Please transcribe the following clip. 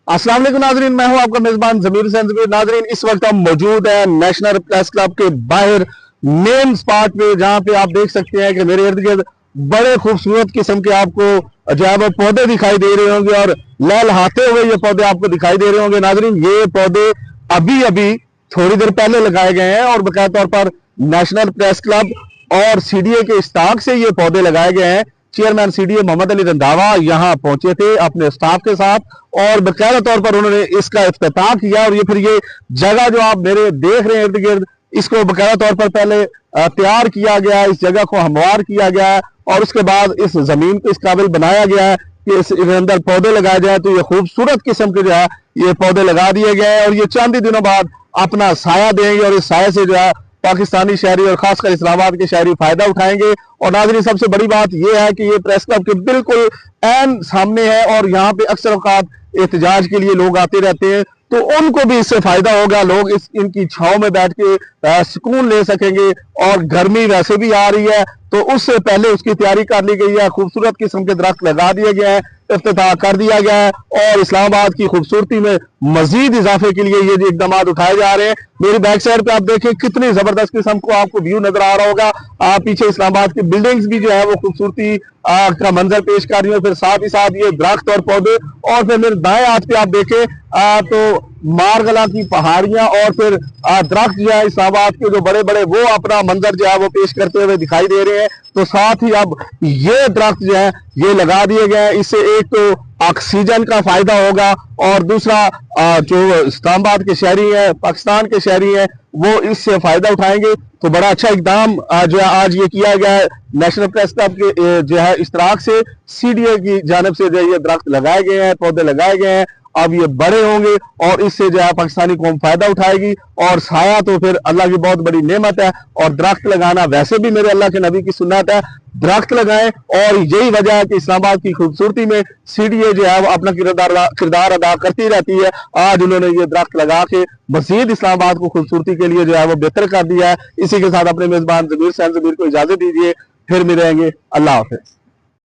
अस्सलाम वालेकुम नाजरीन, मैं हूं आपका मेजबान ज़मीर हुसैन ज़मीर। नाजरीन, इस वक्त हम मौजूद हैं नेशनल प्रेस क्लब के बाहर मेन स्पॉट पे, जहां पे आप देख सकते हैं कि मेरे इर्द गिर्द बड़े खूबसूरत किस्म के आपको जो है वो पौधे दिखाई दे रहे होंगे और लहलहाते हुए ये पौधे आपको दिखाई दे रहे होंगे। नाजरीन, ये पौधे अभी अभी थोड़ी देर पहले लगाए गए हैं और बाकायदा तौर पर नेशनल प्रेस क्लब और सीडीए के इश्ताक से ये पौधे लगाए गए हैं। चेयरमैन सीडीए मोहम्मद अली रंधावा यहाँ पहुंचे थे अपने स्टाफ के साथ और बाकायदा तौर पर उन्होंने इसका इफ्तिताह किया। और ये फिर ये जगह जो आप मेरे देख रहे हैं इर्द गिर्द, इसको बाकायदा तौर पर पहले तैयार किया गया, इस जगह को हमवार किया गया और उसके बाद इस जमीन को इस काबिल बनाया गया है कि इसके अंदर पौधे लगाए जाए। तो ये खूबसूरत किस्म के जो है ये पौधे लगा दिए गए हैं और ये चंद ही दिनों बाद अपना साया देंगे और इस साये से जो है पाकिस्तानी शहरी और खासकर इस्लामाबाद के शहरी फायदा उठाएंगे। और नाज़रीन, सबसे बड़ी बात यह है कि ये प्रेस क्लब के बिल्कुल ऐन सामने है और यहाँ पे अक्सर औकात एहतजाज के लिए लोग आते रहते हैं, तो उनको भी इससे फायदा होगा। लोग इनकी छांव में बैठ के सुकून ले सकेंगे और गर्मी वैसे भी आ रही है तो उससे पहले उसकी तैयारी कर ली गई है। खूबसूरत किस्म के दरख्त लगा दिए गए हैं, इफ्तिताह कर दिया गया है और इस्लामाबाद की खूबसूरती में मजीद इजाफे के लिए ये इकदाम उठाए जा रहे हैं। मेरी बैक साइड पे आप देखें कितनी जबरदस्त किस्म को आपको व्यू नजर आ रहा होगा। पीछे इस्लामाबाद की बिल्डिंग्स भी जो है वो खूबसूरती का मंजर पेश कर रही है, फिर साथ ही साथ ये दरख्त और पौधे। और फिर मेरे दाएं हाथ पे आप देखें तो मारगला की पहाड़ियां और फिर दरख्त जो है इस्लामाबाद के जो बड़े बड़े वो अपना मंजर जो है वो पेश करते हुए दिखाई दे रहे हैं। तो साथ ही अब ये दरख्त जो है ये लगा दिए गए हैं, इससे एक तो ऑक्सीजन का फायदा होगा और दूसरा जो इस्लामाबाद के शहरी हैं, पाकिस्तान के शहरी हैं, वो इससे फायदा उठाएंगे। तो बड़ा अच्छा इकदाम जो है आज ये किया गया है नेशनल प्रेस क्लब के जो है इश्तराक से, सीडीए की जानिब से जो है ये दरख्त लगाए गए हैं, पौधे लगाए गए हैं। अब ये बड़े होंगे और इससे जो है पाकिस्तानी कौम फायदा उठाएगी और साया तो फिर अल्लाह की बहुत बड़ी नेमत है और दरख्त लगाना वैसे भी मेरे अल्लाह के नबी की सुन्नत है। दरख्त लगाएं और यही वजह है कि इस्लामाबाद की खूबसूरती में सीडीए जो है वो अपना किरदार अदा करती रहती है। आज उन्होंने ये दरख्त लगा के मजीद इस्लामाबाद को खूबसूरती के लिए जो है वो बेहतर कर दिया है। इसी के साथ अपने मेजबान ज़मीर हुसैन ज़मीर को इजाजत दीजिए, फिर मिलेंगे। अल्लाह हाफिज।